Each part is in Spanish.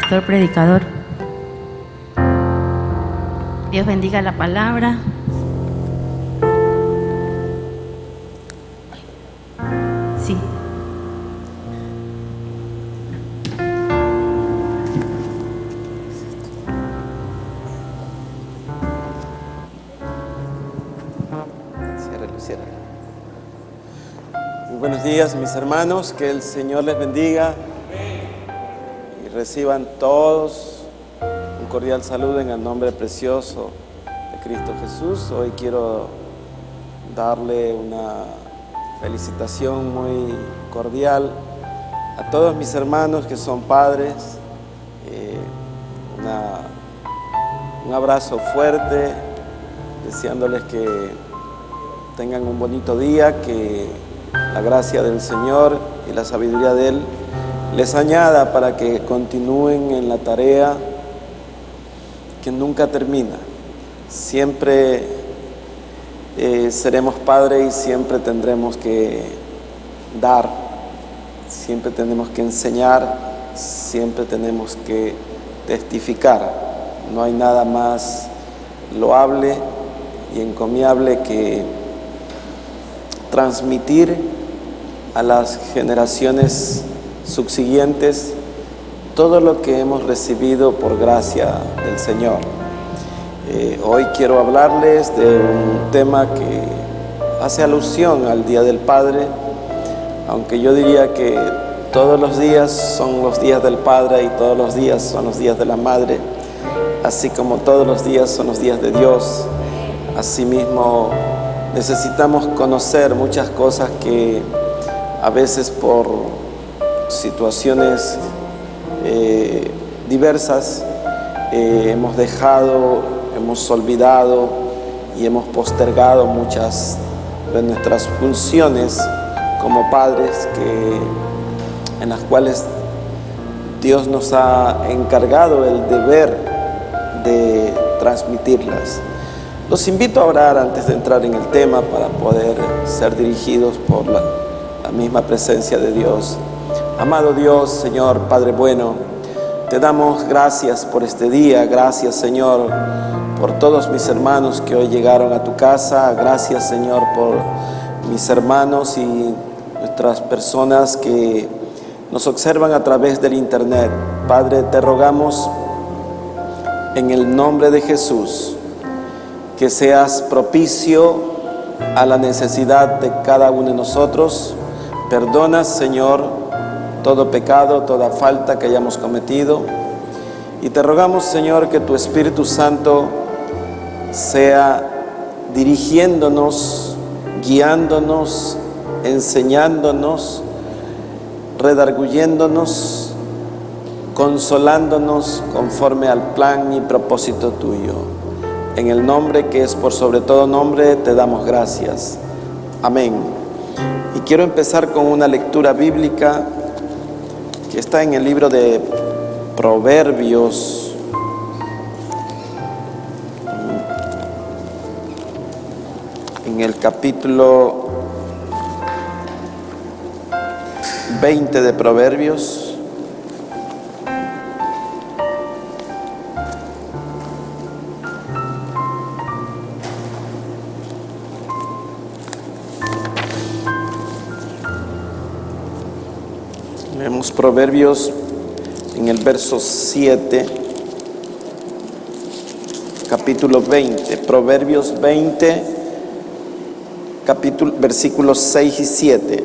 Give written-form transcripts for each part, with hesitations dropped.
pastor predicador. Dios bendiga la palabra. Sí. Ciérralo. Muy buenos días, mis hermanos, que el Señor les bendiga y reciban todos un cordial saludo en el nombre precioso de Cristo Jesús. Hoy quiero darle una felicitación muy cordial a todos mis hermanos que son padres, un abrazo fuerte, deseándoles que tengan un bonito día, que la gracia del Señor y la sabiduría de Él les añada para que continúen en la tarea que nunca termina. Siempre seremos padres y siempre tendremos que dar, siempre tenemos que enseñar, siempre tenemos que testificar. No hay nada más loable y encomiable que transmitir a las generaciones subsiguientes todo lo que hemos recibido por gracia del Señor. Hoy quiero hablarles de un tema que hace alusión al Día del Padre, aunque yo diría que todos los días son los días del Padre y todos los días son los días de la Madre, así como todos los días son los días de Dios. Asimismo, necesitamos conocer muchas cosas que a veces por situaciones diversas hemos dejado, hemos olvidado y hemos postergado muchas de nuestras funciones como padres, en las cuales Dios nos ha encargado el deber de transmitirlas. Los invito a orar antes de entrar en el tema para poder ser dirigidos por la misma presencia de Dios. Amado Dios, Señor, Padre bueno, te damos gracias por este día. Gracias, Señor, por todos mis hermanos que hoy llegaron a tu casa. Gracias, Señor, por mis hermanos y nuestras personas que nos observan a través del internet. Padre, te rogamos en el nombre de Jesús que seas propicio a la necesidad de cada uno de nosotros. Perdona, Señor, todo pecado, toda falta que hayamos cometido. Y te rogamos, Señor, que tu Espíritu Santo sea dirigiéndonos, guiándonos, enseñándonos, redarguyéndonos, consolándonos conforme al plan y propósito tuyo. En el nombre que es por sobre todo nombre, te damos gracias. Amén. Y quiero empezar con una lectura bíblica que está en el libro de Proverbios. En el capítulo 20 de Proverbios. Leemos Proverbios en el verso 7, capítulo 20, Proverbios 20, versículos 6 y 7.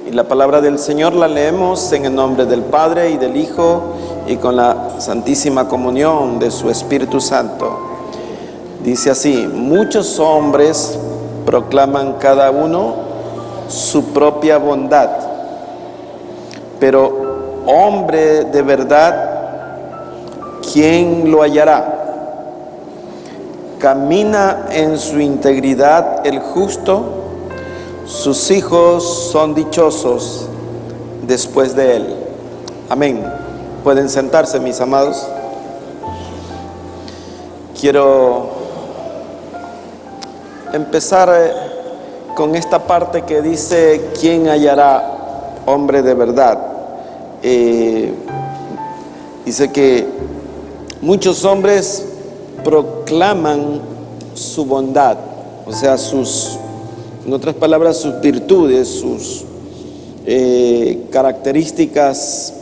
Y la palabra del Señor la leemos en el nombre del Padre y del Hijo y con la santísima comunión de su Espíritu Santo. Dice así: muchos hombres proclaman cada uno su propia bondad, pero hombre de verdad, ¿quién lo hallará? Camina en su integridad el justo, sus hijos son dichosos después de él. Amén. Pueden sentarse, mis amados. Quiero empezar con esta parte que dice: ¿quién hallará hombre de verdad? Y Dice que muchos hombres proclaman su bondad, o sea, en otras palabras, sus virtudes, sus características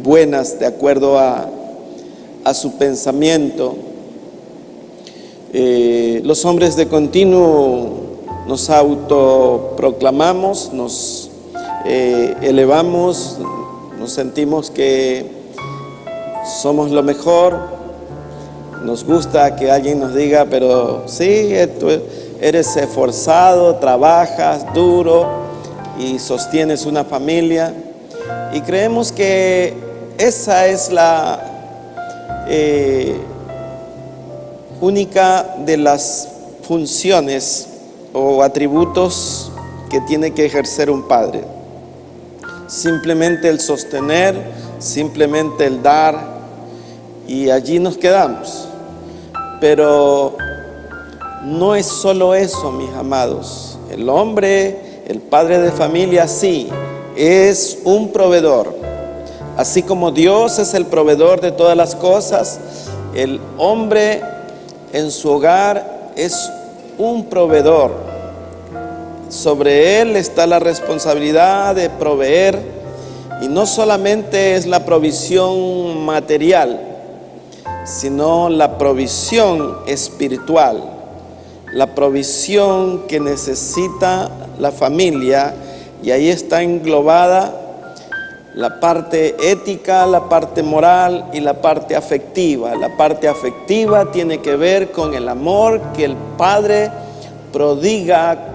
buenas de acuerdo a su pensamiento. Los hombres de continuo nos autoproclamamos, nos elevamos, nos sentimos que somos lo mejor. Nos gusta que alguien nos diga, pero sí, tú eres esforzado, trabajas duro y sostienes una familia. Y creemos que esa es la única de las funciones o atributos que tiene que ejercer un padre. Simplemente el sostener, simplemente el dar, y allí nos quedamos. Pero no es solo eso, mis amados. El hombre, el padre de familia, sí, es un proveedor. Así como Dios es el proveedor de todas las cosas, el hombre en su hogar es un proveedor. Sobre él está la responsabilidad de proveer, y no solamente es la provisión material, sino la provisión espiritual, la provisión que necesita la familia, y ahí está englobada la parte ética, la parte moral y la parte afectiva. La parte afectiva tiene que ver con el amor que el padre prodiga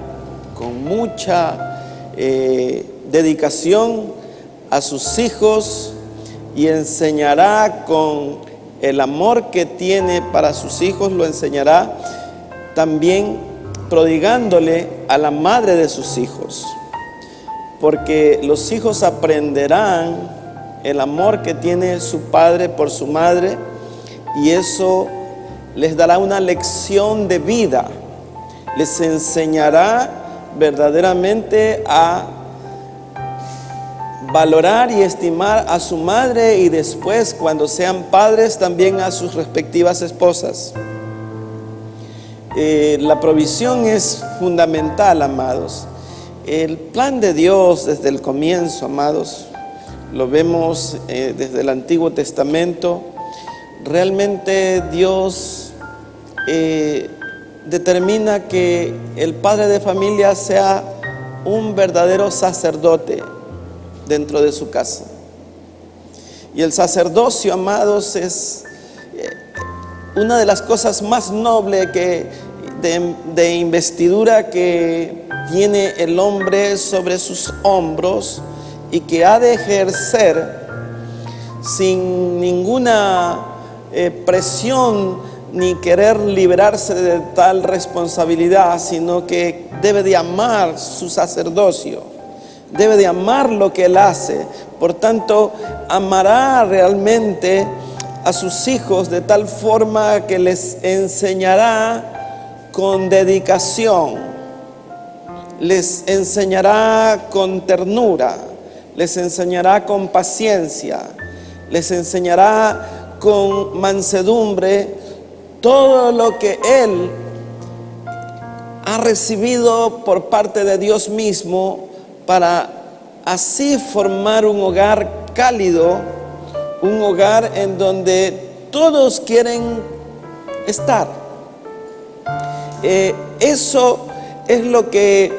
con mucha dedicación a sus hijos, y enseñará con el amor que tiene para sus hijos, lo enseñará también prodigándole a la madre de sus hijos. Porque los hijos aprenderán el amor que tiene su padre por su madre, y eso les dará una lección de vida. Les enseñará verdaderamente a valorar y estimar a su madre, y después, cuando sean padres, también a sus respectivas esposas. La provisión es fundamental, amados. El plan de Dios desde el comienzo, amados, lo vemos desde el Antiguo Testamento. Realmente Dios determina que el padre de familia sea un verdadero sacerdote dentro de su casa. Y el sacerdocio, amados, es una de las cosas más nobles de investidura que tiene el hombre sobre sus hombros, y que ha de ejercer sin ninguna presión ni querer liberarse de tal responsabilidad, sino que debe de amar su sacerdocio, debe de amar lo que él hace. Por tanto, amará realmente a sus hijos de tal forma que les enseñará con dedicación, les enseñará con ternura, les enseñará con paciencia, les enseñará con mansedumbre todo lo que él ha recibido por parte de Dios mismo, para así formar un hogar cálido, un hogar en donde todos quieren estar. Eso es lo que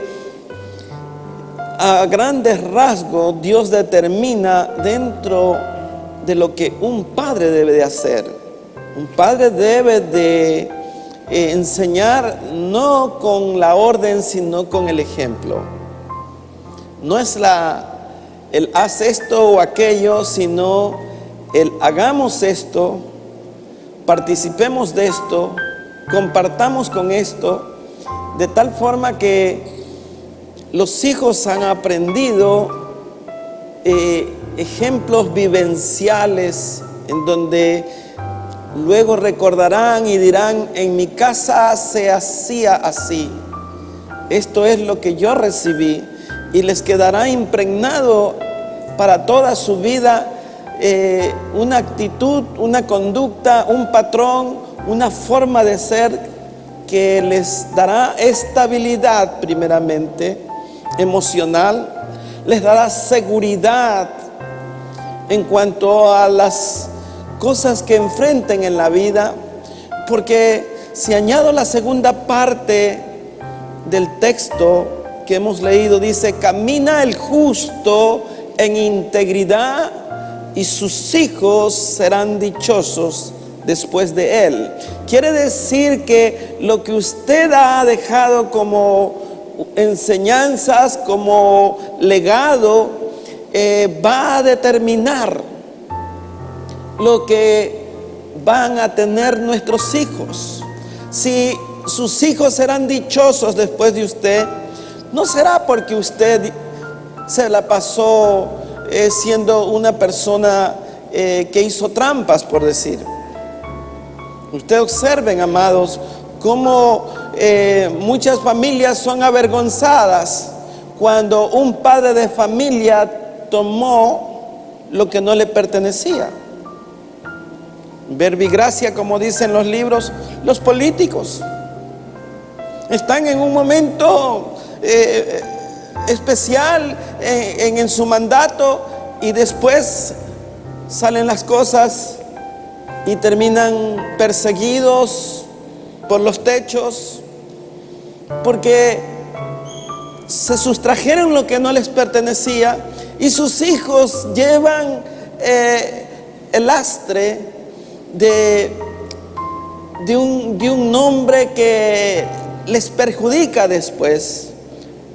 a grandes rasgos Dios determina dentro de lo que un padre debe de hacer. Un padre debe de enseñar no con la orden, sino con el ejemplo. No es el haz esto o aquello, sino el hagamos esto, participemos de esto, compartamos con esto, de tal forma que los hijos han aprendido ejemplos vivenciales, en donde luego recordarán y dirán: en mi casa se hacía así, esto es lo que yo recibí, y les quedará impregnado para toda su vida una actitud, una conducta, un patrón, una forma de ser que les dará estabilidad primeramente, emocional, les dará seguridad en cuanto a las cosas que enfrenten en la vida, porque si añado la segunda parte del texto que hemos leído, dice: camina el justo en integridad y sus hijos serán dichosos después de él. Quiere decir que lo que usted ha dejado como enseñanzas, como legado, va a determinar lo que van a tener nuestros hijos. Si sus hijos serán dichosos después de usted, no será porque usted se la pasó siendo una persona que hizo trampas, por decir. Ustedes observen, amados, cómo muchas familias son avergonzadas cuando un padre de familia tomó lo que no le pertenecía. Verbigracia, como dicen los libros, los políticos están en un momento especial en su mandato, y después salen las cosas y terminan perseguidos por los techos porque se sustrajeron lo que no les pertenecía, y sus hijos llevan el lastre de un nombre que les perjudica después,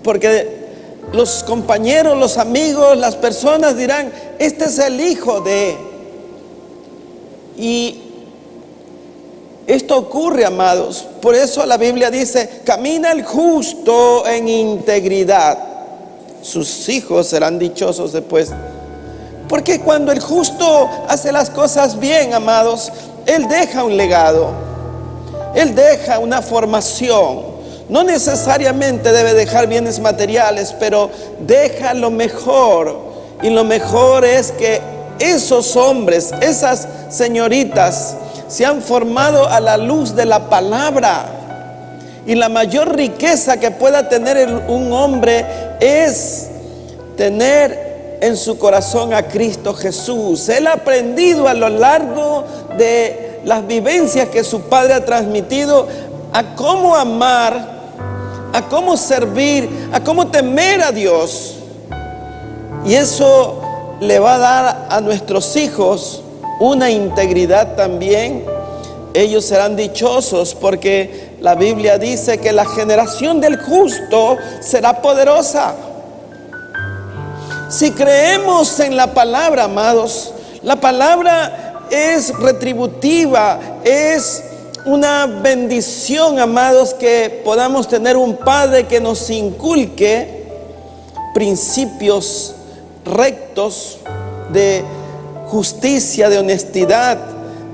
porque los compañeros, los amigos, las personas dirán: este es el hijo de. Y esto ocurre, amados. Por eso la Biblia dice: camina el justo en integridad, sus hijos serán dichosos después. Porque cuando el justo hace las cosas bien, amados, él deja un legado, él deja una formación. No necesariamente debe dejar bienes materiales, pero deja lo mejor. Y lo mejor es que esos hombres, esas señoritas, se han formado a la luz de la palabra. Y la mayor riqueza que pueda tener un hombre es tener en su corazón a Cristo Jesús. Él ha aprendido a lo largo de las vivencias que su padre ha transmitido a cómo amar, a cómo servir, a cómo temer a Dios. Y eso le va a dar a nuestros hijos una integridad también. Ellos serán dichosos porque la Biblia dice que la generación del justo será poderosa. Si creemos en la palabra, amados, la palabra es retributiva, es una bendición, amados, que podamos tener un padre que nos inculque principios rectos de justicia, de honestidad,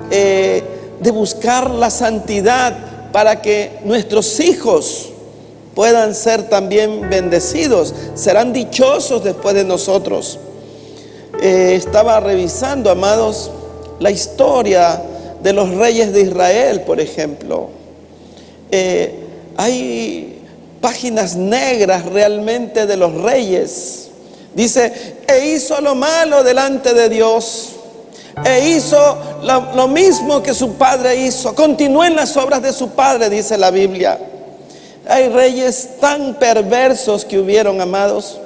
de buscar la santidad, para que nuestros hijos puedan ser también bendecidos, serán dichosos después de nosotros. Estaba revisando, amados, la historia de los reyes de Israel, por ejemplo. Hay páginas negras realmente de los reyes. Dice: hizo lo malo delante de Dios, hizo lo mismo que su padre hizo, continuó en las obras de su padre, dice la Biblia. Hay reyes tan perversos que hubieron, amados,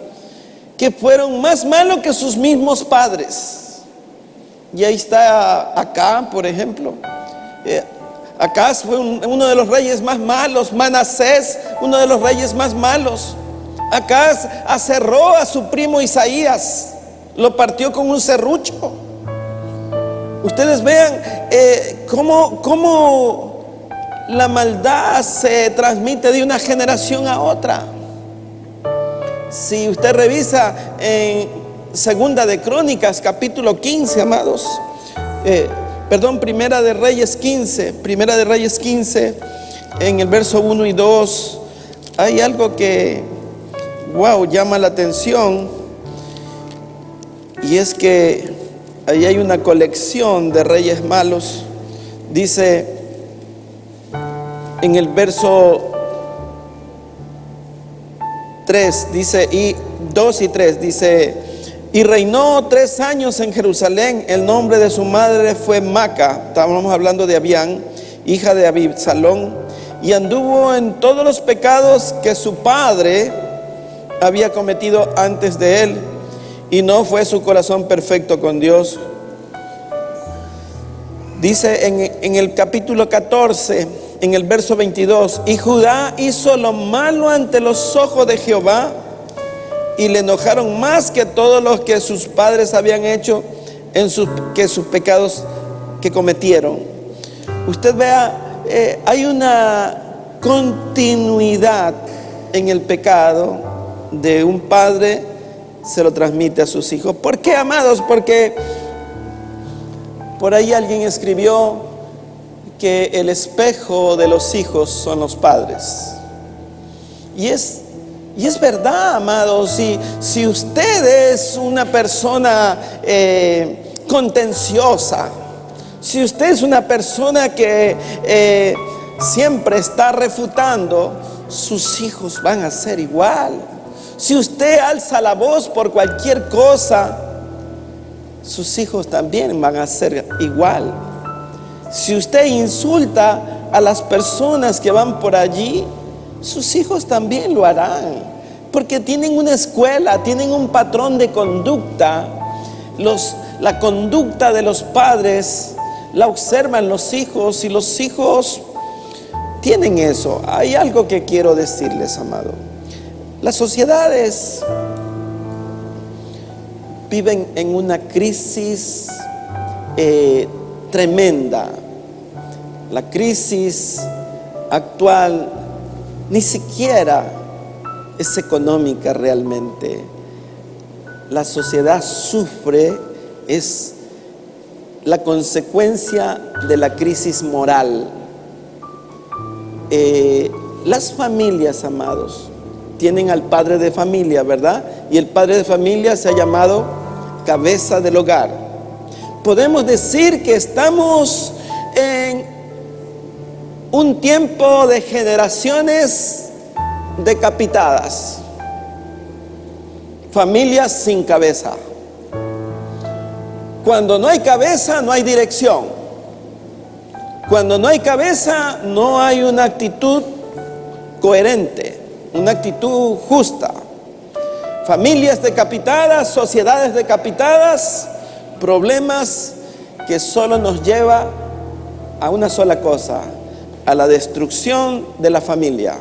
que fueron más malos que sus mismos padres. Y ahí está Acab, por ejemplo. Acab fue uno de los reyes más malos. Manasés, uno de los reyes más malos. Acab aserró a su primo Isaías, lo partió con un serrucho. Ustedes vean cómo la maldad se transmite de una generación a otra. Si usted revisa en Segunda de Crónicas, capítulo 15, amados, Primera de Reyes 15, en el verso 1 y 2, hay algo que, llama la atención, y es que ahí hay una colección de reyes malos. Dice en el verso 3, dice, y 2 y 3, dice: y reinó 3 años en Jerusalén. El nombre de su madre fue Maca. Estábamos hablando de Abián, hija de Abisalón. Y anduvo en todos los pecados que su padre había cometido antes de él. Y no fue su corazón perfecto con Dios. Dice en el capítulo 14, en el verso 22: y Judá hizo lo malo ante los ojos de Jehová, y le enojaron más que todos los que sus padres habían hecho que sus pecados que cometieron. Usted vea, hay una continuidad en el pecado de un padre, se lo transmite a sus hijos. ¿Por qué, amados? Porque por ahí alguien escribió que el espejo de los hijos son los padres. Y es verdad, amados. Si usted es una persona contenciosa, si usted es una persona que siempre está refutando, sus hijos van a ser igual. Si usted alza la voz por cualquier cosa, sus hijos también van a ser igual. Si usted insulta a las personas que van por allí, sus hijos también lo harán, porque tienen una escuela, tienen un patrón de conducta. La conducta de los padres la observan los hijos, y los hijos tienen eso. Hay algo que quiero decirles, amado. Las sociedades viven en una crisis tremenda. La crisis actual ni siquiera es económica realmente. La sociedad sufre, es la consecuencia de la crisis moral. Las familias, amados, tienen al padre de familia, ¿verdad? Y el padre de familia se ha llamado cabeza del hogar. Podemos decir que estamos en un tiempo de generaciones decapitadas, familias sin cabeza. Cuando no hay cabeza, no hay dirección. Cuando no hay cabeza, no hay una actitud coherente, una actitud justa. Familias decapitadas, sociedades decapitadas, problemas que solo nos lleva a una sola cosa: a la destrucción de la familia.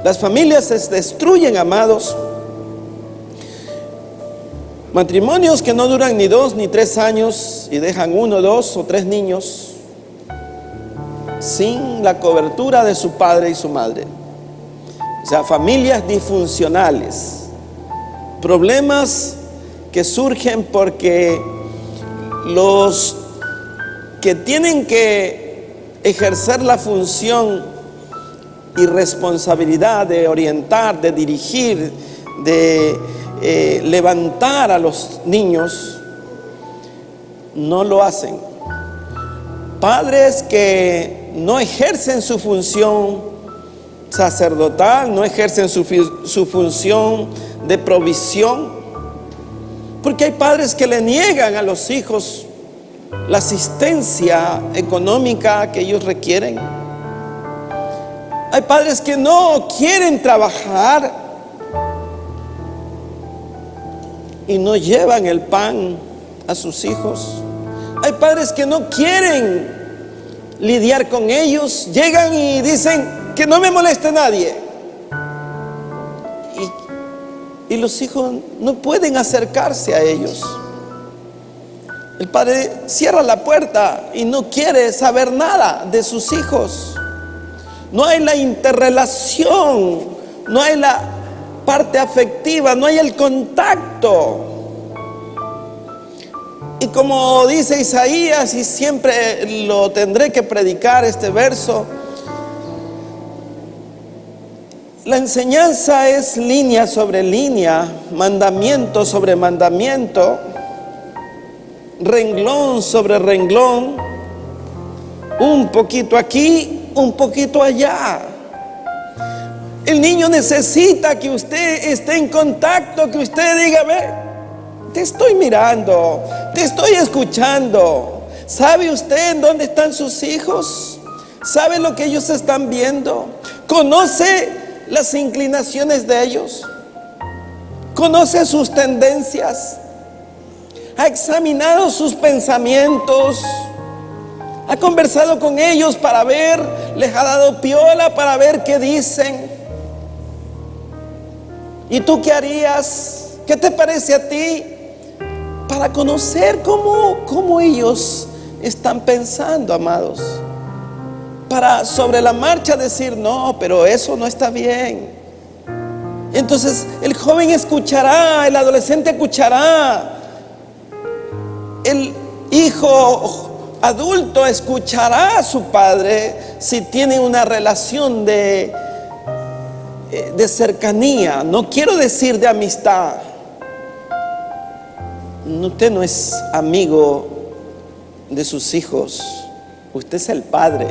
Las familias se destruyen, amados. Matrimonios que no duran ni 2 ni 3 años y dejan 1, 2 o 3 niños sin la cobertura de su padre y su madre. O sea, familias disfuncionales. Problemas que surgen porque los que tienen que ejercer la función y responsabilidad de orientar, de dirigir, de levantar a los niños, no lo hacen. Padres que no ejercen su función sacerdotal, no ejercen su función de provisión, porque hay padres que le niegan a los hijos la asistencia económica que ellos requieren. Hay padres que no quieren trabajar y no llevan el pan a sus hijos. Hay padres que no quieren lidiar con ellos, llegan y dicen que no me moleste nadie. Y los hijos no pueden acercarse a ellos. El padre cierra la puerta y no quiere saber nada de sus hijos. No hay la interrelación, no hay la parte afectiva, no hay el contacto. Y como dice Isaías, y siempre lo tendré que predicar este verso, la enseñanza es línea sobre línea, mandamiento sobre mandamiento. renglón sobre renglón, un poquito aquí, un poquito allá. El niño necesita que usted esté en contacto, que usted diga: ve, te estoy mirando, te estoy escuchando. ¿Sabe usted en dónde están sus hijos? ¿Sabe lo que ellos están viendo? ¿Conoce las inclinaciones de ellos? ¿Conoce sus tendencias? ¿Ha examinado sus pensamientos? ¿Ha conversado con ellos para ver? ¿Les ha dado piola para ver qué dicen? ¿Y tú qué harías? ¿Qué te parece a ti? Para conocer cómo ellos están pensando, amados. Para sobre la marcha decir: no, pero eso no está bien. Entonces el joven escuchará, el adolescente escuchará, el hijo adulto escuchará a su padre si tiene una relación de cercanía. No quiero decir de amistad. Usted no es amigo de sus hijos, usted es el padre.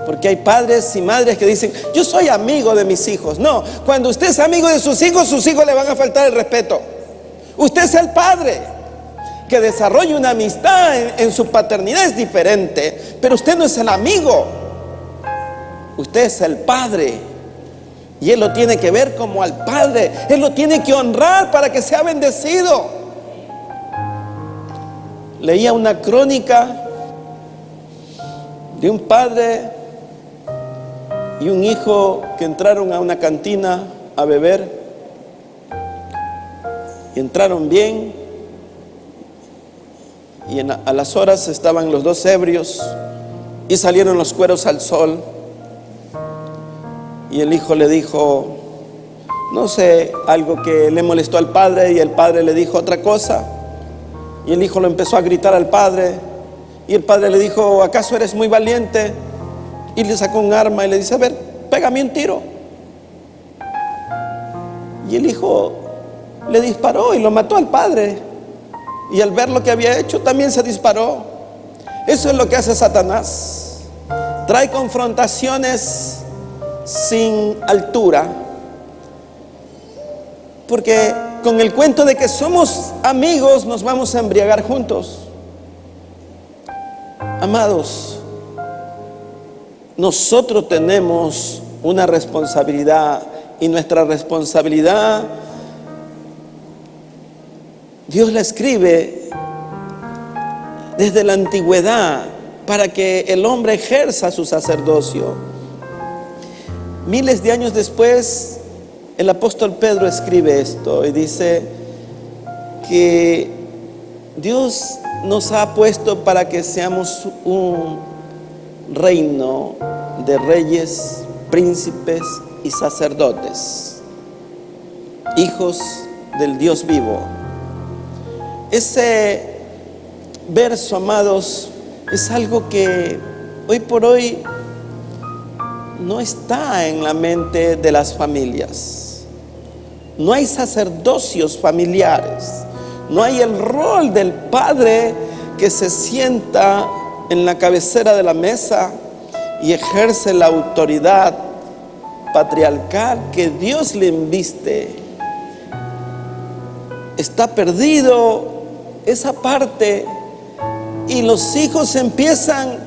Porque hay padres y madres que dicen: yo soy amigo de mis hijos. No, cuando usted es amigo de sus hijos le van a faltar el respeto. Usted es el padre. Que desarrolle una amistad en su paternidad es diferente, pero usted no es el amigo. Usted es el padre. Y él lo tiene que ver como al padre. Él lo tiene que honrar para que sea bendecido. Leía una crónica de un padre y un hijo que entraron a una cantina a beber. Y entraron bien. Y a las horas estaban los dos ebrios y salieron los cueros al sol. Y el hijo le dijo, no sé, algo que le molestó al padre, y el padre le dijo otra cosa. Y el hijo lo empezó a gritar al padre. Y el padre le dijo: ¿acaso eres muy valiente? Y le sacó un arma y le dice: a ver, pégame un tiro. Y el hijo le disparó y lo mató al padre. Y al ver lo que había hecho, también se disparó. Eso es lo que hace Satanás. Trae confrontaciones sin altura. Porque con el cuento de que somos amigos nos vamos a embriagar juntos. Amados, nosotros tenemos una responsabilidad, y nuestra responsabilidad Dios la escribe desde la antigüedad para que el hombre ejerza su sacerdocio. Miles de años después, el apóstol Pedro escribe esto y dice que Dios nos ha puesto para que seamos un reino de reyes, príncipes y sacerdotes, hijos del Dios vivo. Ese verso, amados, es algo que hoy por hoy no está en la mente de las familias. No hay sacerdocios familiares. No hay el rol del padre que se sienta en la cabecera de la mesa y ejerce la autoridad patriarcal que Dios le inviste. Está perdido esa parte, y los hijos empiezan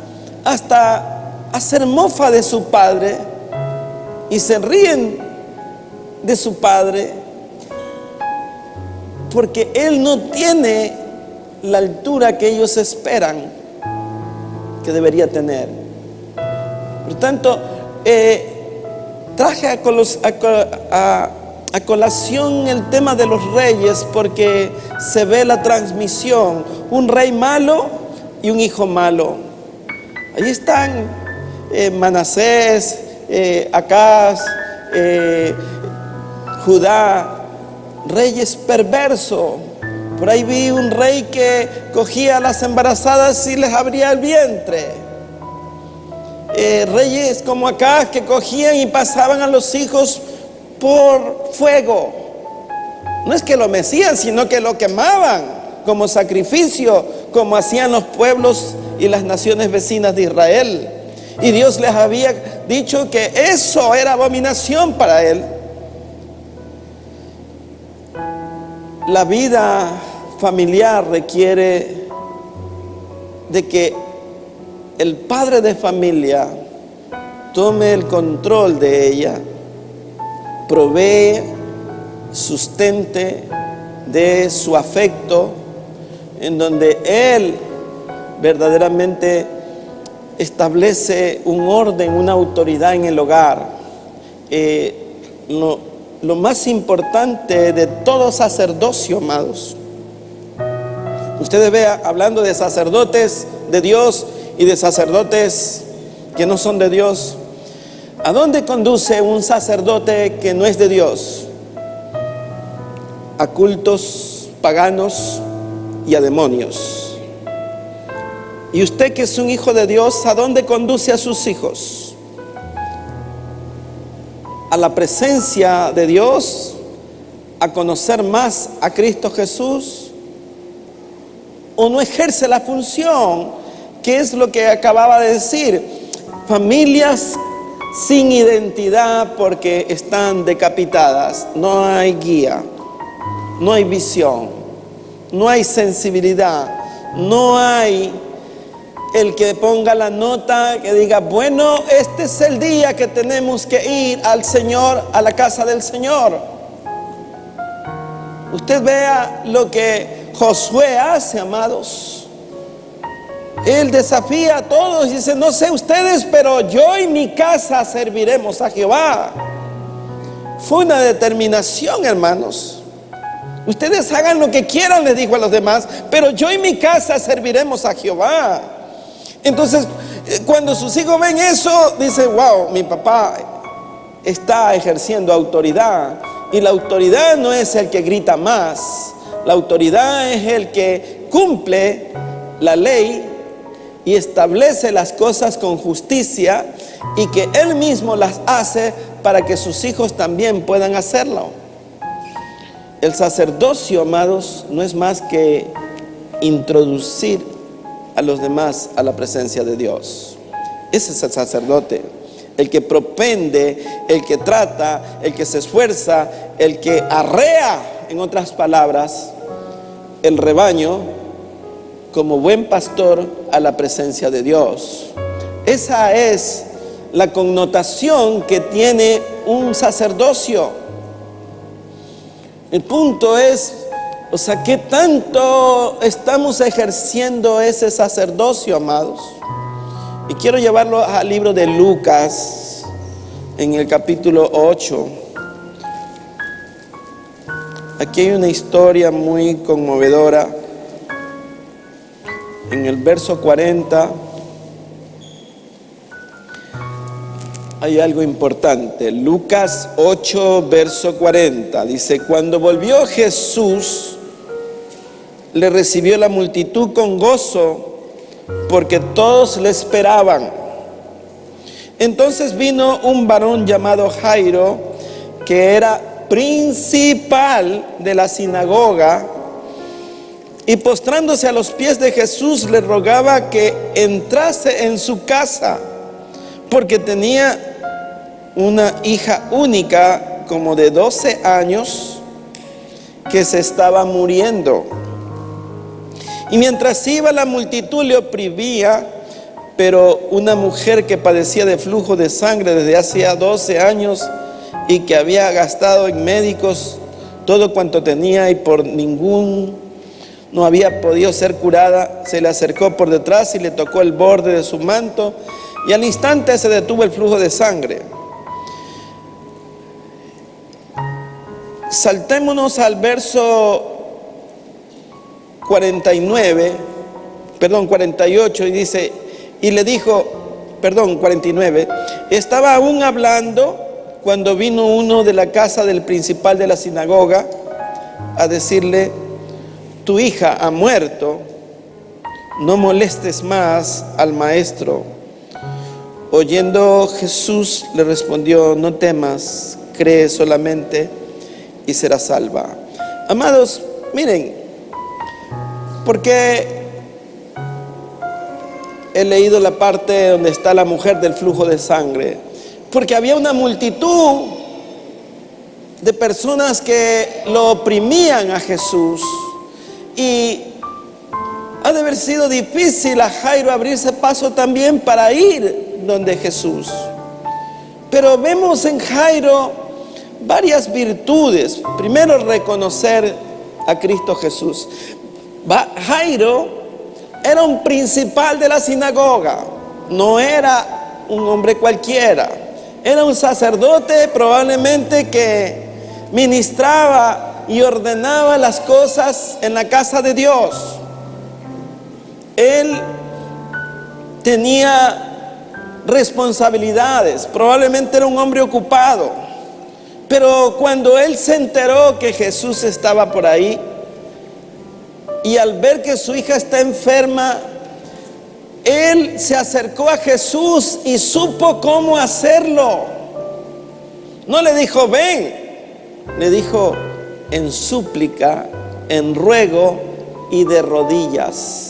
hasta a hacer mofa de su padre y se ríen de su padre porque él no tiene la altura que ellos esperan que debería tener. Por tanto, traje a colación el tema de los reyes porque se ve la transmisión: un rey malo y un hijo malo. Ahí están Manasés, Acaz, Judá, reyes perversos. Por ahí vi un rey que cogía a las embarazadas y les abría el vientre. Reyes como Acaz que cogían y pasaban a los hijos por fuego. No es que lo mecían, sino que lo quemaban como sacrificio, como hacían los pueblos y las naciones vecinas de Israel. Y Dios les había dicho que eso era abominación para él. La vida familiar requiere de que el padre de familia tome el control de ella, provee, sustente de su afecto, en donde él verdaderamente establece un orden, una autoridad en el hogar. Lo más importante de todo sacerdocio, amados, ustedes vean, hablando de sacerdotes de Dios y de sacerdotes que no son de Dios, ¿a dónde conduce un sacerdote que no es de Dios? A cultos paganos y a demonios. Y usted, que es un hijo de Dios, ¿a dónde conduce a sus hijos? A la presencia de Dios, a conocer más a Cristo Jesús, o no ejerce la función, que es lo que acababa de decir. Familias sin identidad porque están decapitadas. No hay guía, no hay visión, no hay sensibilidad, no hay el que ponga la nota, que diga, bueno, este es el día que tenemos que ir al Señor, a la casa del Señor. Usted vea lo que Josué hace, amados. Él desafía a todos y dice, no sé ustedes, pero yo y mi casa serviremos a Jehová. Fue una determinación, hermanos. Ustedes hagan lo que quieran, les dijo a los demás, pero yo y mi casa serviremos a Jehová. Entonces, cuando sus hijos ven eso, dicen, wow, mi papá está ejerciendo autoridad. Y la autoridad no es el que grita más. La autoridad es el que cumple la ley y establece las cosas con justicia, y que él mismo las hace para que sus hijos también puedan hacerlo. El sacerdocio, amados, no es más que introducir a los demás a la presencia de Dios. Ese es el sacerdote, el que propende, el que trata, el que se esfuerza, el que arrea, en otras palabras, el rebaño como buen pastor a la presencia de Dios. Esa es la connotación que tiene un sacerdocio. El punto es, ¿qué tanto estamos ejerciendo ese sacerdocio, amados? Y quiero llevarlo al libro de Lucas, en el capítulo 8. Aquí hay una historia muy conmovedora. En el verso 40 hay algo importante. Lucas 8, verso 40. Dice, cuando volvió Jesús, le recibió la multitud con gozo, porque todos le esperaban. Entonces vino un varón llamado Jairo, que era principal de la sinagoga, y postrándose a los pies de Jesús le rogaba que entrase en su casa, porque tenía una hija única como de 12 años que se estaba muriendo. Y mientras iba, la multitud le oprimía, pero una mujer que padecía de flujo de sangre desde hacía 12 años y que había gastado en médicos todo cuanto tenía y por no había podido ser curada, se le acercó por detrás y le tocó el borde de su manto, y al instante se detuvo el flujo de sangre. Saltémonos al verso 48, y dice, y le dijo, 49, estaba aún hablando cuando vino uno de la casa del principal de la sinagoga a decirle, tu hija ha muerto, no molestes más al maestro. Oyendo Jesús le respondió, no temas, cree solamente y serás salva. Amados, miren, Porque he leído la parte donde está la mujer del flujo de sangre. Porque había una multitud de personas que lo oprimían a Jesús. Y ha de haber sido difícil a Jairo abrirse paso también para ir donde Jesús. Pero vemos en Jairo varias virtudes. Primero, reconocer a Cristo Jesús. Jairo era un principal de la sinagoga. No era un hombre cualquiera. Era un sacerdote probablemente que ministraba y ordenaba las cosas en la casa de Dios. Él tenía responsabilidades, probablemente era un hombre ocupado, pero cuando él se enteró que Jesús estaba por ahí y al ver que su hija está enferma, él se acercó a Jesús y supo cómo hacerlo. No le dijo ven, le dijo en súplica, en ruego y de rodillas.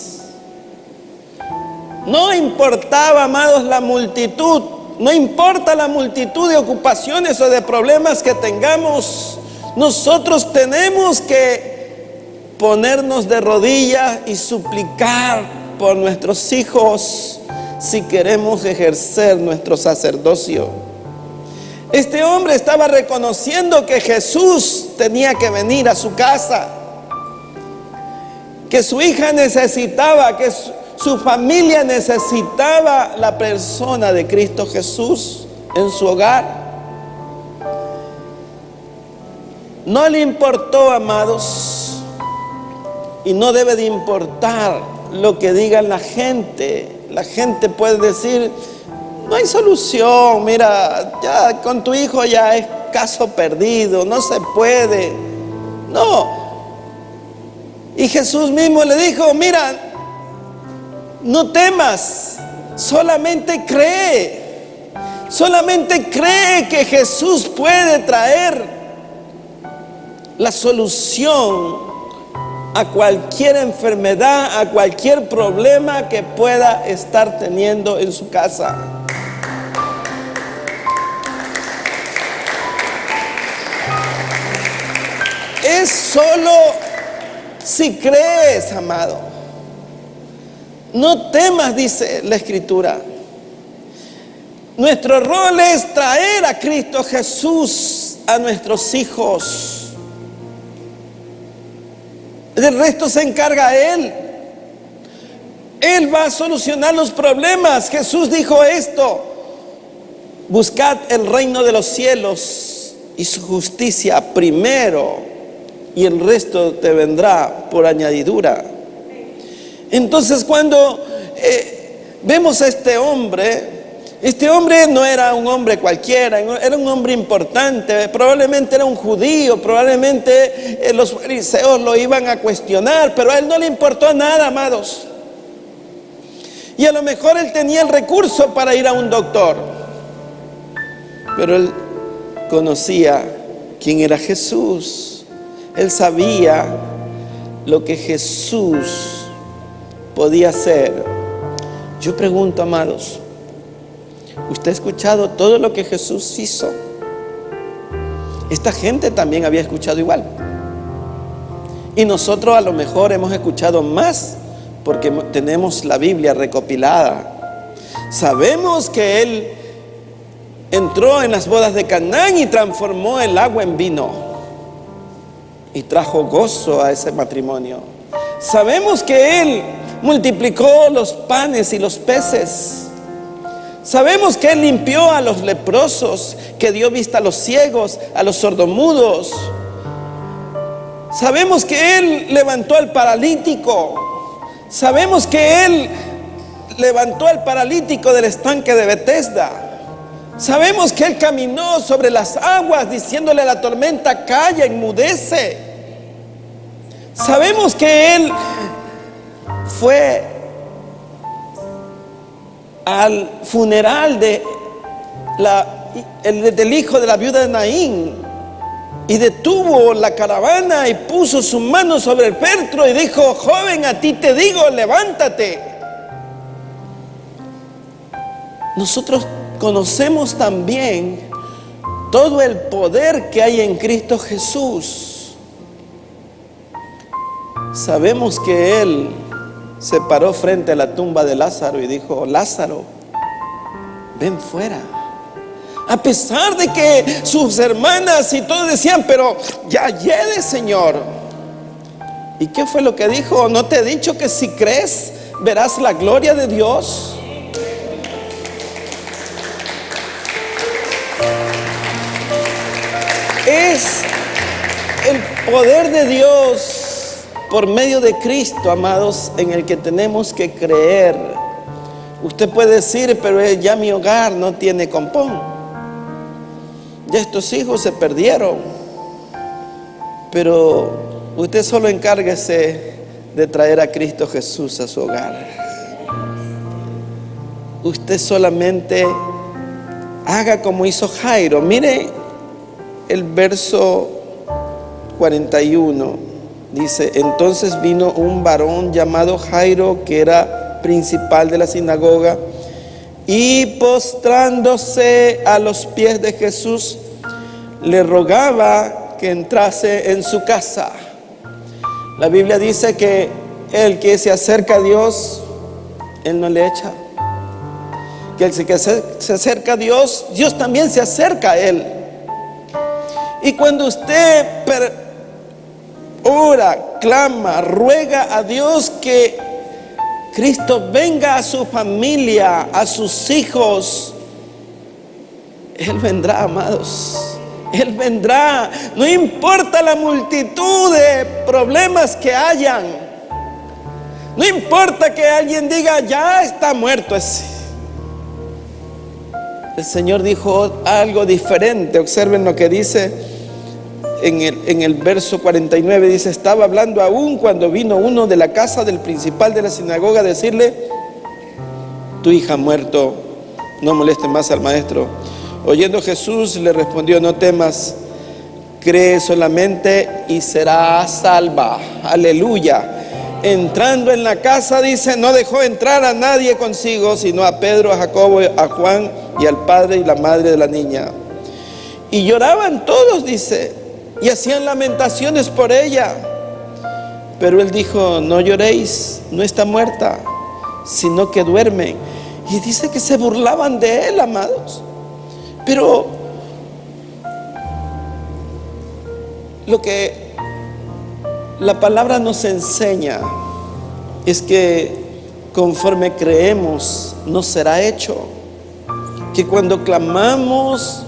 No importaba, amados, la multitud. No importa la multitud de ocupaciones o de problemas que tengamos. Nosotros tenemos que ponernos de rodillas y suplicar por nuestros hijos si queremos ejercer nuestro sacerdocio. Este hombre estaba reconociendo que Jesús tenía que venir a su casa, que su hija necesitaba, que su familia necesitaba la persona de Cristo Jesús en su hogar. No le importó, amados, y no debe de importar lo que digan la gente. La gente puede decir, no hay solución, mira, ya con tu hijo ya es caso perdido, no se puede. No. Y Jesús mismo le dijo, mira, no temas, solamente cree. Solamente cree que Jesús puede traer la solución a cualquier enfermedad, a cualquier problema que pueda estar teniendo en su casa. Es solo si crees, amado. No temas, dice la Escritura. Nuestro rol es traer a Cristo Jesús a nuestros hijos. Del resto se encarga Él. Él va a solucionar los problemas. Jesús dijo esto: buscad el reino de los cielos y su justicia primero, y el resto te vendrá por añadidura. Entonces, cuando vemos a este hombre no era un hombre cualquiera, era un hombre importante. Probablemente era un judío, probablemente los fariseos lo iban a cuestionar, pero a él no le importó nada, amados. Y a lo mejor él tenía el recurso para ir a un doctor, pero él conocía quién era Jesús. Él sabía lo que Jesús podía hacer. Yo pregunto, amados, ¿usted ha escuchado todo lo que Jesús hizo? Esta gente también había escuchado igual. Y nosotros a lo mejor hemos escuchado más porque tenemos la Biblia recopilada. Sabemos que Él entró en las bodas de Canaán y transformó el agua en vino y trajo gozo a ese matrimonio. Sabemos que Él multiplicó los panes y los peces. Sabemos que Él limpió a los leprosos, que dio vista a los ciegos, a los sordomudos. Sabemos que Él levantó al paralítico. Sabemos que Él levantó al paralítico del estanque de Betesda. Sabemos que Él caminó sobre las aguas diciéndole a la tormenta, calla, enmudece. Sabemos que Él fue al funeral del hijo de la viuda de Naín y detuvo la caravana y puso su mano sobre el féretro y dijo: joven, a ti te digo, levántate. Nosotros conocemos también todo el poder que hay en Cristo Jesús. Sabemos que Él se paró frente a la tumba de Lázaro y dijo: Lázaro, ven fuera. A pesar de que sus hermanas y todos decían: pero ya llegue, Señor. ¿Y qué fue lo que dijo? ¿No te he dicho que si crees verás la gloria de Dios? Es el poder de Dios por medio de Cristo, amados, en el que tenemos que creer. Usted puede decir: pero ya mi hogar no tiene compón, ya estos hijos se perdieron. Pero usted solo encárguese de traer a Cristo Jesús a su hogar. Usted solamente haga como hizo Jairo. Mire el verso 41. Dice: entonces vino un varón llamado Jairo, que era principal de la sinagoga, y postrándose a los pies de Jesús, le rogaba que entrase en su casa. La Biblia dice que el que se acerca a Dios, Él no le echa. Que el que se acerca a Dios, Dios también se acerca a Él. Y cuando usted ora, clama, ruega a Dios que Cristo venga a su familia, a sus hijos, Él vendrá, amados. Él vendrá. No importa la multitud de problemas que hayan. No importa que alguien diga: ya está muerto ese. El Señor dijo algo diferente. Observen lo que dice en el verso 49. Dice: estaba hablando aún cuando vino uno de la casa del principal de la sinagoga a decirle: tu hija ha muerto, no moleste más al maestro. Oyendo Jesús le respondió: no temas, cree solamente y será salva. Aleluya. Entrando en la casa, dice, no dejó entrar a nadie consigo, sino a Pedro, a Jacobo, a Juan y al padre y la madre de la niña. Y lloraban todos, dice, y hacían lamentaciones por ella. Pero él dijo: no lloréis, no está muerta, sino que duerme. Y dice que se burlaban de él, amados. Pero lo que la palabra nos enseña es que conforme creemos nos será hecho. Que cuando clamamos,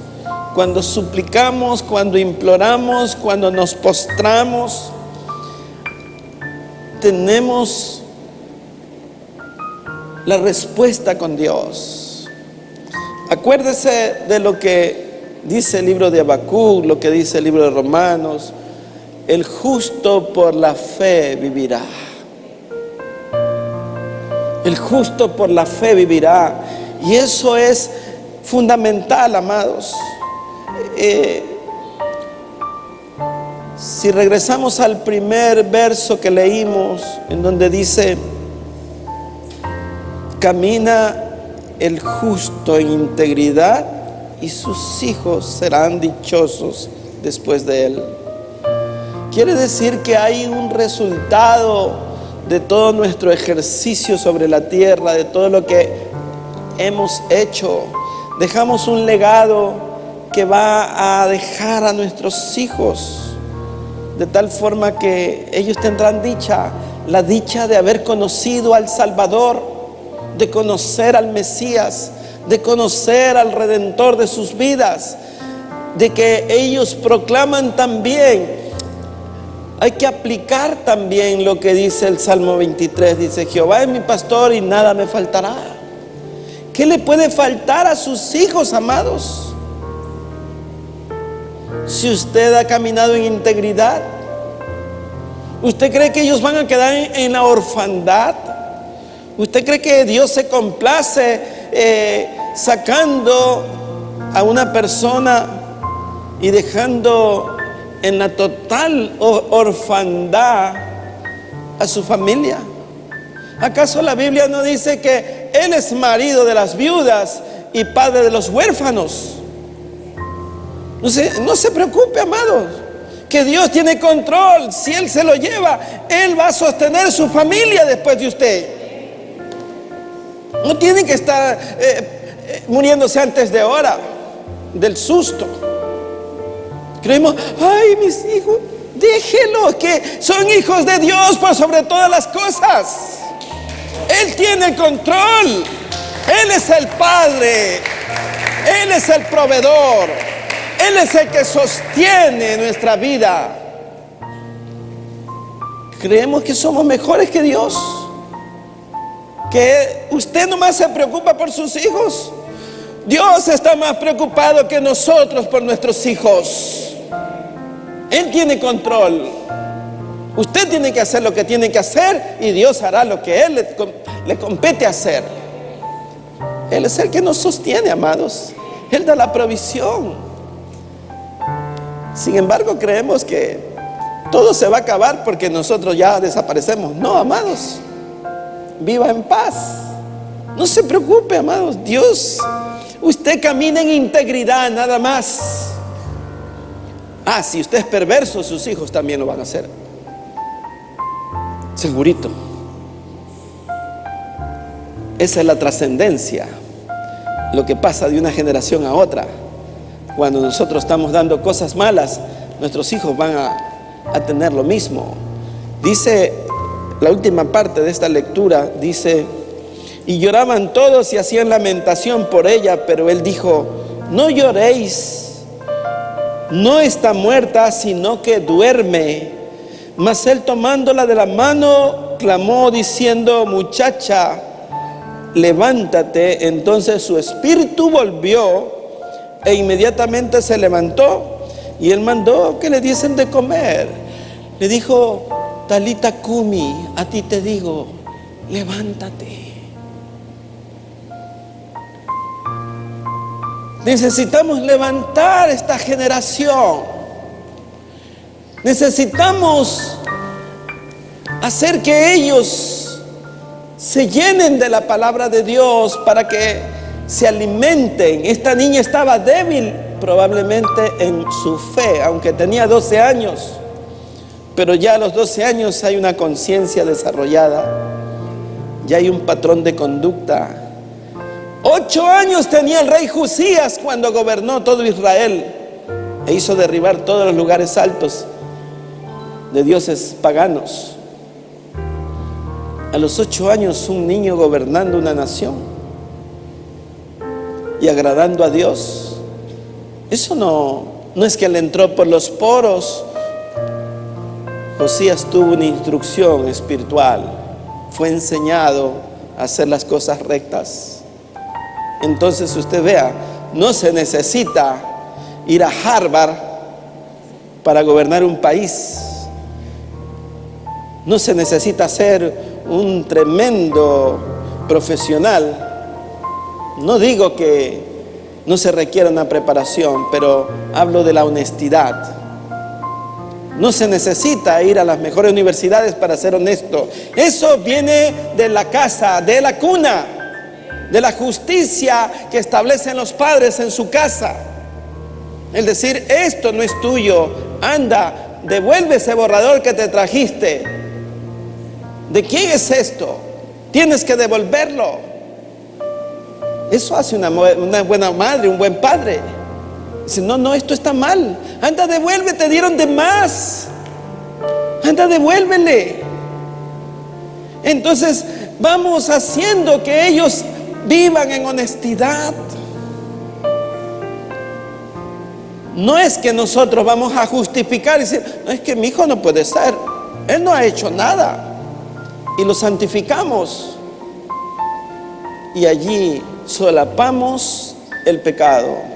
cuando suplicamos, cuando imploramos, cuando nos postramos, tenemos la respuesta con Dios. Acuérdese de lo que dice el libro de Habacuc, lo que dice el libro de Romanos: el justo por la fe vivirá. El justo por la fe vivirá. Y eso es fundamental, amados. Si regresamos al primer verso que leímos, en donde dice: camina el justo en integridad y sus hijos serán dichosos después de él. Quiere decir que hay un resultado de todo nuestro ejercicio sobre la tierra, de todo lo que hemos hecho. Dejamos un legado que va a dejar a nuestros hijos, de tal forma que ellos tendrán dicha, la dicha de haber conocido al Salvador, de conocer al Mesías, de conocer al Redentor de sus vidas, de que ellos proclaman también. Hay que aplicar también lo que dice el Salmo 23. Dice: Jehová es mi pastor y nada me faltará. ¿Qué le puede faltar a sus hijos, amados? Si usted ha caminado en integridad, ¿usted cree que ellos van a quedar en la orfandad? ¿Usted cree que Dios se complace sacando a una persona y dejando en la total orfandad a su familia? ¿Acaso la Biblia no dice que Él es marido de las viudas y padre de los huérfanos? No se preocupe, amados, que Dios tiene control. Si Él se lo lleva, Él va a sostener su familia después de usted. No tiene que estar muriéndose antes de hora del susto. Creemos, ay, mis hijos, déjenlos, que son hijos de Dios por sobre todas las cosas. Él tiene el control. Él es el Padre. Él es el proveedor. Él es el que sostiene nuestra vida. Creemos que somos mejores que Dios, que usted nomás se preocupa por sus hijos. Dios está más preocupado que nosotros por nuestros hijos. Él tiene control. Usted tiene que hacer lo que tiene que hacer y Dios hará lo que Él le compete hacer. Él es el que nos sostiene, amados. Él da la provisión. Sin embargo, creemos que todo se va a acabar porque nosotros ya desaparecemos. No, amados, viva en paz. No se preocupe, amados. Dios, usted camina en integridad, nada más. Si usted es perverso, sus hijos también lo van a hacer. Segurito. Esa es la trascendencia. Lo que pasa de una generación a otra. Cuando nosotros estamos dando cosas malas, nuestros hijos van a tener lo mismo. Dice la última parte de esta lectura, dice: y lloraban todos y hacían lamentación por ella, pero él dijo: no lloréis, no está muerta, sino que duerme. Mas él, tomándola de la mano, clamó diciendo: muchacha, levántate. Entonces su espíritu volvió e inmediatamente se levantó, y él mandó que le diesen de comer. Le dijo: Talita Kumi, a ti te digo, levántate. Necesitamos levantar esta generación. Necesitamos hacer que ellos se llenen de la palabra de Dios para que se alimenten. Esta niña estaba débil probablemente en su fe, aunque tenía 12 años, pero ya a los 12 años hay una conciencia desarrollada, ya hay un patrón de conducta. 8 años tenía el rey Josías cuando gobernó todo Israel e hizo derribar todos los lugares altos de dioses paganos. A los 8 años, un niño gobernando una nación y agradando a Dios. Eso no es que le entró por los poros. Josías tuvo una instrucción espiritual, fue enseñado a hacer las cosas rectas. Entonces usted vea, no se necesita ir a Harvard para gobernar un país. No se necesita ser un tremendo profesional. No digo que no se requiera una preparación, pero hablo de la honestidad. No se necesita ir a las mejores universidades para ser honesto. Eso viene de la casa, de la cuna, de la justicia que establecen los padres en su casa. El decir: esto no es tuyo, anda, devuelve ese borrador que te trajiste. ¿De quién es esto? Tienes que devolverlo. Eso hace una buena madre, un buen padre. Dice: no, esto está mal. Anda, devuelve, te dieron de más. Anda, devuélvele. Entonces vamos haciendo que ellos vivan en honestidad. No es que nosotros vamos a justificar y decir: no, es que mi hijo no puede ser, él no ha hecho nada, y lo santificamos, y allí solapamos el pecado.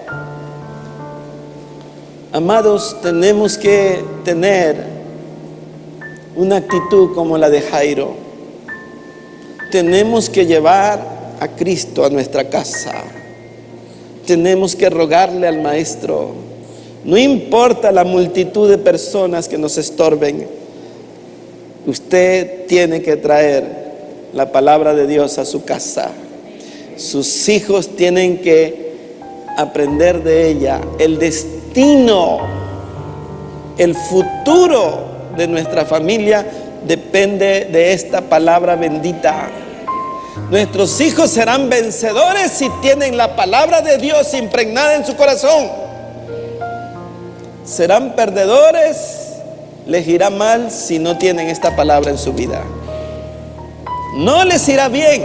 Amados, tenemos que tener una actitud como la de Jairo. Tenemos que llevar a Cristo a nuestra casa. Tenemos que rogarle al Maestro: No importa la multitud de personas que nos estorben, usted tiene que traer la palabra de Dios a su casa. Sus hijos tienen que aprender de ella. El destino, el futuro de nuestra familia depende de esta palabra bendita. Nuestros hijos serán vencedores si tienen la palabra de Dios impregnada en su corazón. Serán perdedores, les irá mal si no tienen esta palabra en su vida. No les irá bien,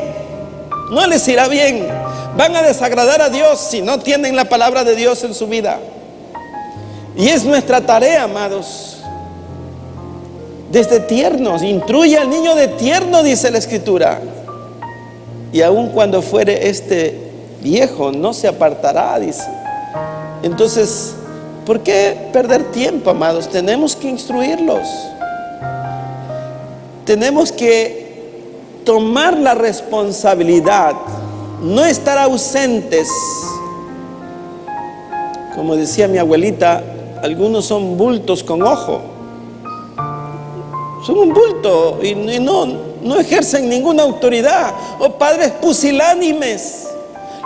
no les irá bien. Van a desagradar a Dios si no tienen la palabra de Dios en su vida. Y es nuestra tarea, amados, desde tiernos. Instruye al niño de tierno, dice la Escritura. Y aun cuando fuere este viejo, no se apartará, dice. Entonces, ¿por qué perder tiempo, amados? Tenemos que instruirlos. Tenemos que tomar la responsabilidad, no estar ausentes. Como decía mi abuelita, algunos son bultos con ojo. Son un bulto y no ejercen ninguna autoridad. O padres pusilánimes.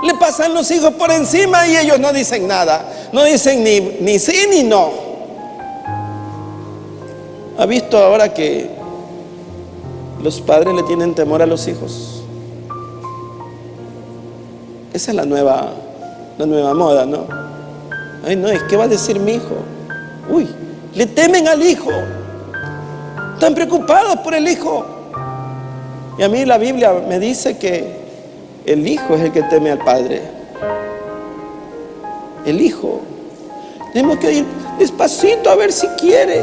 Le pasan los hijos por encima y ellos no dicen nada. No dicen ni sí ni no. ¿Ha visto ahora que los padres le tienen temor a los hijos? Esa es la nueva moda, ¿no? Ay, no, ¿qué va a decir mi hijo? Uy, le temen al hijo. Están preocupados por el hijo. Y a mí la Biblia me dice que el hijo es el que teme al padre. El hijo. Tenemos que ir despacito a ver si quiere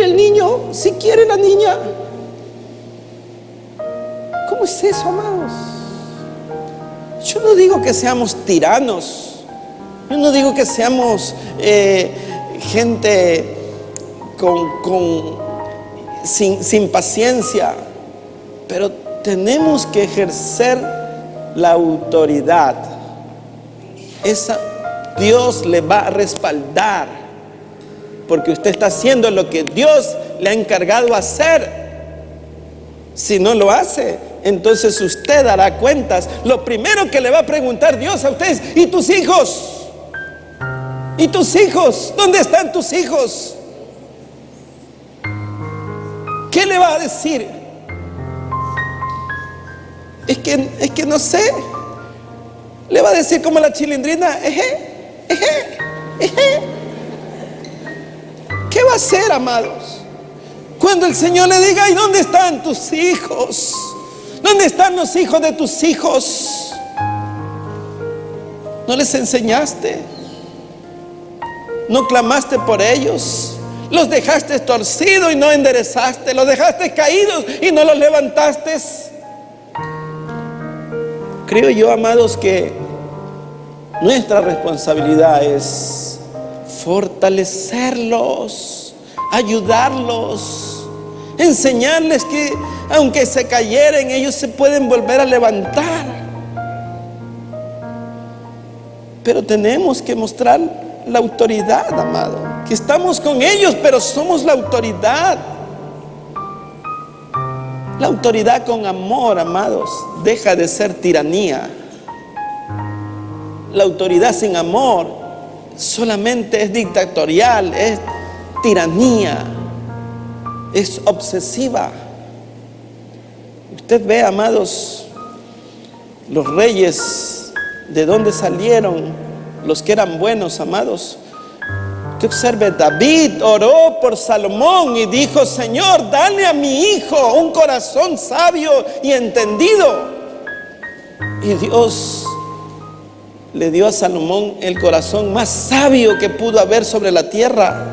el niño, si quiere la niña. ¿Cómo es eso, amados? Yo no digo que seamos tiranos. Yo no digo que seamos gente sin paciencia. Pero tenemos que ejercer la autoridad. Esa Dios le va a respaldar, porque usted está haciendo lo que Dios le ha encargado hacer. Si no lo hace, entonces usted dará cuentas. Lo primero que le va a preguntar Dios a usted es: ¿y tus hijos? ¿Y tus hijos? ¿Dónde están tus hijos? ¿Qué le va a decir? Es que no sé. Le va a decir como la chilindrina: ¿Qué va a hacer, amados? Cuando el Señor le diga: ¿y dónde están tus hijos? ¿Dónde están los hijos de tus hijos? ¿No les enseñaste? ¿No clamaste por ellos? ¿Los dejaste torcidos y no enderezaste? ¿Los dejaste caídos y no los levantaste? Creo yo, amados, que nuestra responsabilidad es fortalecerlos, ayudarlos, enseñarles que aunque se cayeren, ellos se pueden volver a levantar. Pero tenemos que mostrar la autoridad, amado, que estamos con ellos, pero somos la autoridad. La autoridad con amor, amados, deja de ser tiranía. La autoridad sin amor solamente es dictatorial, es tiranía, es obsesiva. Usted ve, amados, los reyes, de dónde salieron, los que eran buenos, amados. Usted observe, David oró por Salomón y dijo: Señor, dale a mi hijo un corazón sabio y entendido. Y Dios le dio a Salomón el corazón más sabio que pudo haber sobre la tierra.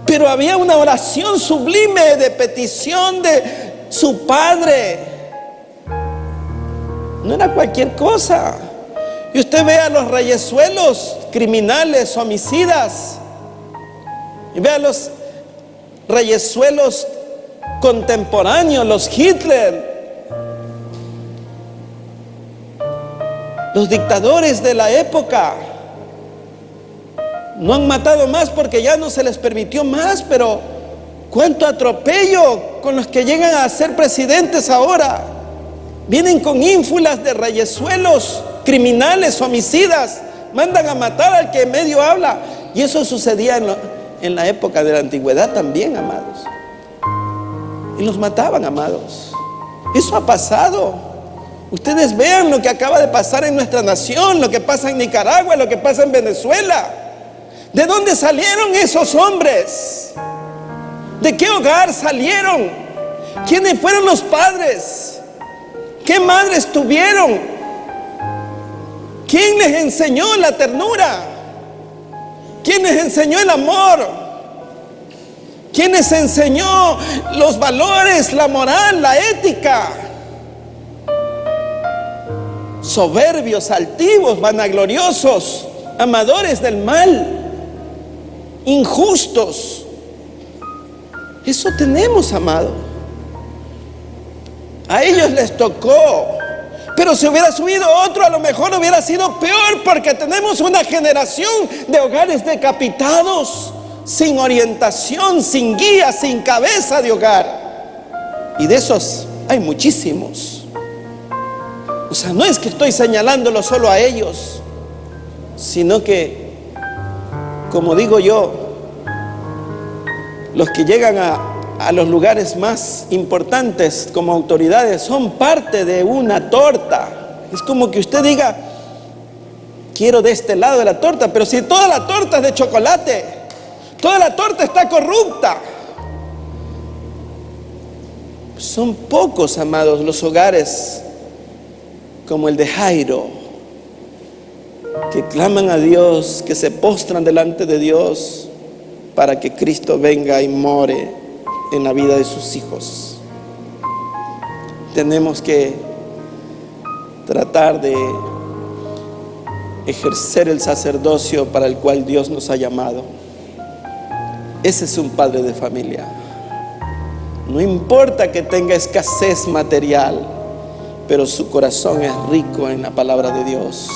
Pero había una oración sublime de petición de su padre. No era cualquier cosa. Y usted ve a los reyesuelos criminales, homicidas, y ve a los reyesuelos contemporáneos, los Hitler, los dictadores de la época. No han matado más porque ya no se les permitió más, pero cuánto atropello con los que llegan a ser presidentes ahora. Vienen con ínfulas de reyezuelos, criminales, homicidas, mandan a matar al que medio habla. Y eso sucedía en la época de la antigüedad también, amados. Y los mataban, amados. Eso ha pasado. Ustedes vean lo que acaba de pasar en nuestra nación, lo que pasa en Nicaragua, lo que pasa en Venezuela. ¿De dónde salieron esos hombres? ¿De qué hogar salieron? ¿Quiénes fueron los padres? ¿Qué madres tuvieron? ¿Quién les enseñó la ternura? ¿Quién les enseñó el amor? ¿Quién les enseñó los valores, la moral, la ética? Soberbios, altivos, vanagloriosos, amadores del mal, injustos. Eso tenemos, amado. A ellos les tocó, pero si hubiera subido otro, a lo mejor hubiera sido peor, porque tenemos una generación de hogares decapitados, sin orientación, sin guía, sin cabeza de hogar. Y de esos hay muchísimos. O sea, no es que estoy señalándolo solo a ellos, sino que, como digo yo, los que llegan a los lugares más importantes como autoridades son parte de una torta. Es como que usted diga, quiero de este lado de la torta, pero si toda la torta es de chocolate, toda la torta está corrupta. Son pocos, amados, los hogares como el de Jairo, que claman a Dios, que se postran delante de Dios para que Cristo venga y more en la vida de sus hijos. Tenemos que tratar de ejercer el sacerdocio para el cual Dios nos ha llamado. Ese es un padre de familia. No importa que tenga escasez material, pero su corazón es rico en la palabra de Dios.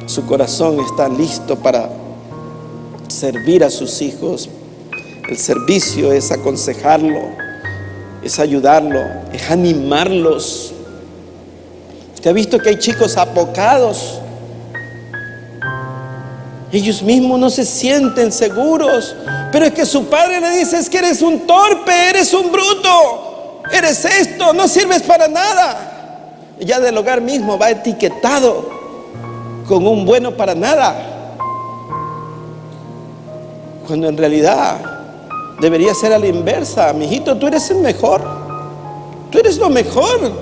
Su corazón está listo para servir a sus hijos. El servicio es aconsejarlo, es ayudarlo, es animarlos. Usted ha visto que hay chicos apocados. Ellos mismos no se sienten seguros, pero es que su padre le dice: es que eres un torpe, eres un bruto, eres esto, no sirves para nada. Y ya del hogar mismo va etiquetado con un bueno para nada, cuando en realidad debería ser a la inversa. Mijito, tú eres el mejor, tú eres lo mejor,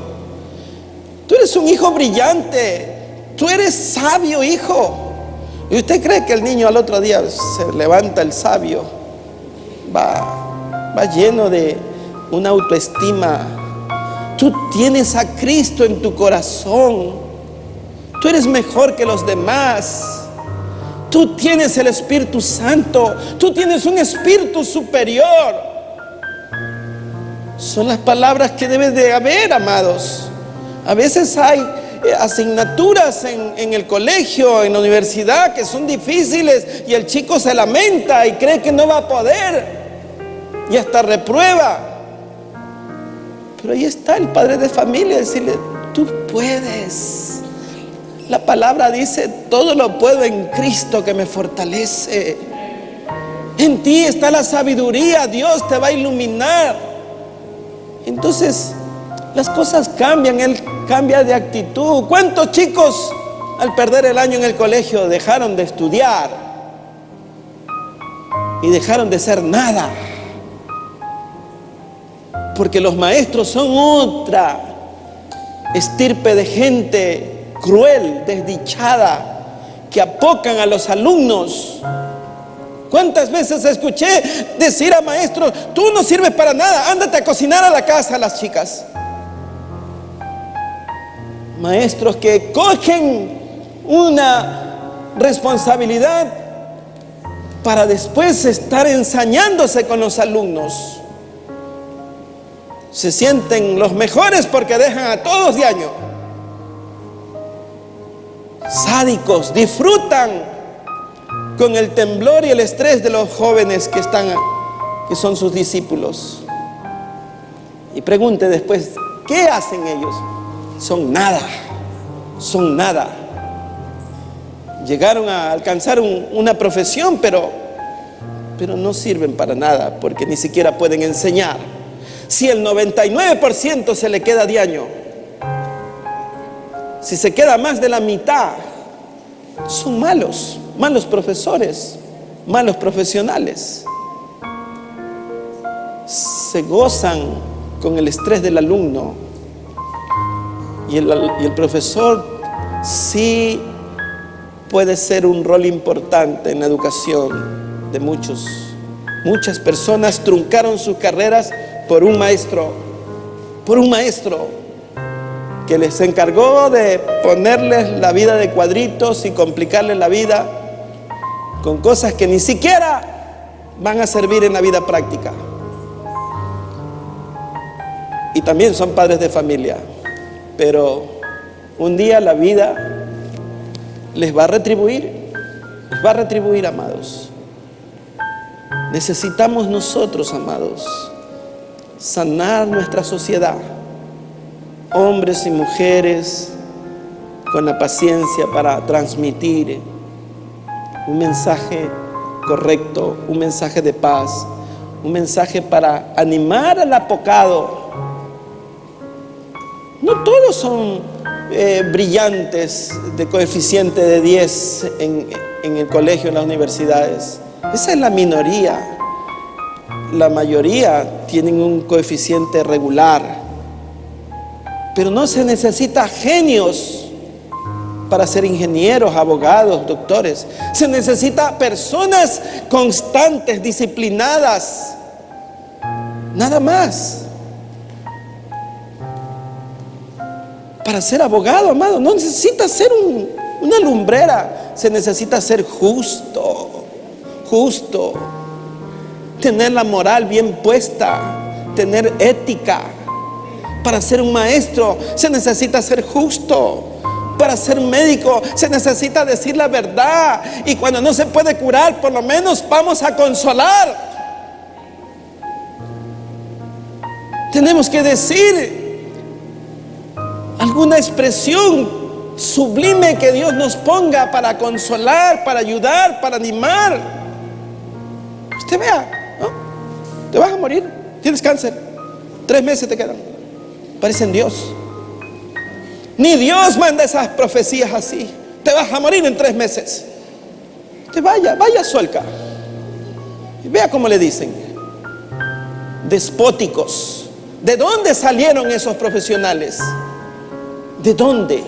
tú eres un hijo brillante, tú eres sabio, hijo. ¿Y usted cree que el niño al otro día se levanta el sabio? Va lleno de una autoestima. Tú tienes a Cristo en tu corazón. Tú eres mejor que los demás. Tú tienes el Espíritu Santo. Tú tienes un espíritu superior. Son las palabras que debe de haber, amados. A veces hay asignaturas en el colegio, en la universidad, que son difíciles, y el chico se lamenta y cree que no va a poder y hasta reprueba. Pero ahí está el padre de familia, decirle: tú puedes. La palabra dice: todo lo puedo en Cristo que me fortalece. En ti está la sabiduría, Dios te va a iluminar. Entonces las cosas cambian, Él cambia de actitud. ¿Cuántos chicos al perder el año en el colegio dejaron de estudiar y dejaron de ser nada? Porque los maestros son otra estirpe de gente cruel, desdichada, que apocan a los alumnos. ¿Cuántas veces escuché decir a maestros: tú no sirves para nada, ándate a cocinar a la casa a las chicas? Maestros que cogen una responsabilidad para después estar ensañándose con los alumnos. Se sienten los mejores porque dejan a todos de año. Sádicos, disfrutan con el temblor y el estrés de los jóvenes que son sus discípulos. Y pregunte después, ¿qué hacen ellos? Son nada. Llegaron a alcanzar una profesión, pero no sirven para nada, porque ni siquiera pueden enseñar. Si el 99% se le queda de año, si se queda más de la mitad, son malos profesores, malos profesionales. Se gozan con el estrés del alumno, y el profesor sí puede ser un rol importante en la educación de muchos. Muchas personas truncaron sus carreras por un maestro que les encargó de ponerles la vida de cuadritos y complicarles la vida con cosas que ni siquiera van a servir en la vida práctica. Y también son padres de familia, pero un día la vida les va a retribuir, amados. Necesitamos nosotros, amados, sanar nuestra sociedad, hombres y mujeres con la paciencia para transmitir un mensaje correcto, un mensaje de paz, un mensaje para animar al apocado. No todos son brillantes de coeficiente de 10 en el colegio, en las universidades. Esa es la minoría. La mayoría tienen un coeficiente regular. Pero no se necesita genios para ser ingenieros, abogados, doctores. Se necesita personas constantes, disciplinadas. Nada más. Para ser abogado, amado, no necesita ser una lumbrera. Se necesita ser justo. Tener la moral bien puesta, tener ética. Para ser un maestro se necesita ser justo. Para ser médico se necesita decir la verdad. Y cuando no se puede curar, por lo menos vamos a consolar. Tenemos que decir alguna expresión sublime que Dios nos ponga para consolar, para ayudar, para animar. Usted vea, ¿no? Te vas a morir, tienes cáncer, 3 meses te quedan. Parecen Dios. Ni Dios manda esas profecías así. Te vas a morir en 3 meses. Te vaya suelca. Y vea cómo le dicen. Despóticos. ¿De dónde salieron esos profesionales? ¿De dónde?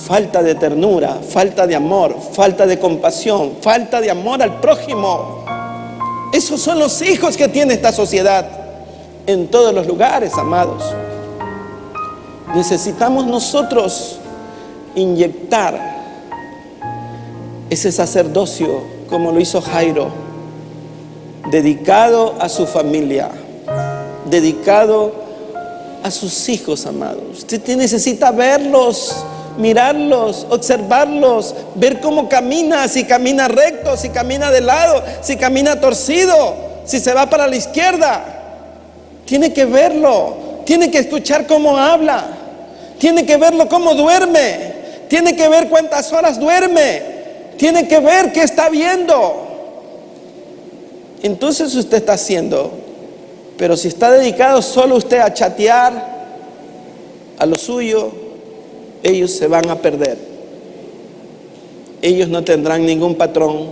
Falta de ternura, falta de amor, falta de compasión, falta de amor al prójimo. Esos son los hijos que tiene esta sociedad en todos los lugares, amados. Necesitamos nosotros inyectar ese sacerdocio como lo hizo Jairo, dedicado a su familia, dedicado a sus hijos, amados. Usted necesita verlos, mirarlos, observarlos, ver cómo camina, si camina recto, si camina de lado, si camina torcido, si se va para la izquierda. Tiene que verlo, tiene que escuchar cómo habla, tiene que verlo cómo duerme, tiene que ver cuántas horas duerme, tiene que ver qué está viendo. Entonces usted está haciendo. Pero si está dedicado solo usted a chatear a lo suyo, ellos se van a perder. Ellos no tendrán ningún patrón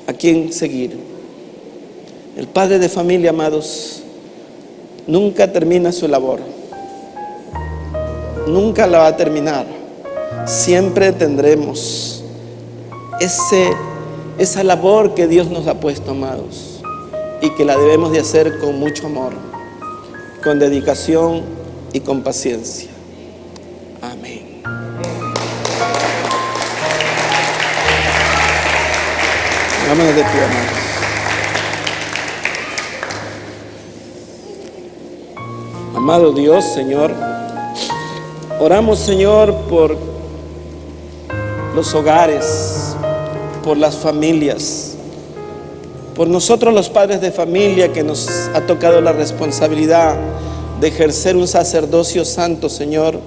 a quien seguir. El padre de familia, amados, nunca termina su labor. Nunca la va a terminar. Siempre tendremos esa labor que Dios nos ha puesto, amados, y que la debemos de hacer con mucho amor, con dedicación y con paciencia. Amén. Vámonos de pie, amados. Amado Dios, Señor, oramos, Señor, por los hogares, por las familias, por nosotros los padres de familia que nos ha tocado la responsabilidad de ejercer un sacerdocio santo, Señor,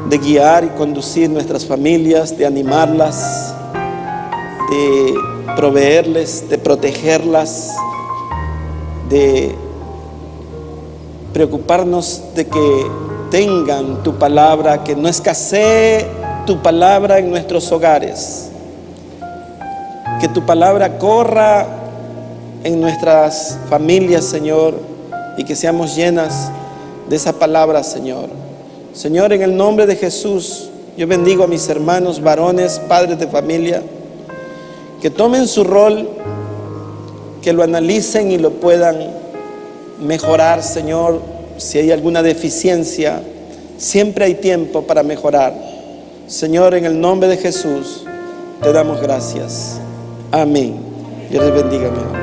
de guiar y conducir nuestras familias, de animarlas, de proveerles, de protegerlas, de preocuparnos de que tengan tu palabra, que no escasee tu palabra en nuestros hogares, que tu palabra corra en nuestras familias, Señor, y que seamos llenas de esa palabra, Señor. Señor, en el nombre de Jesús, yo bendigo a mis hermanos varones, padres de familia, que tomen su rol, que lo analicen y lo puedan mejorar, Señor. Si hay alguna deficiencia, siempre hay tiempo para mejorar. Señor, en el nombre de Jesús, te damos gracias. Amén. Dios les bendiga, mi hermano.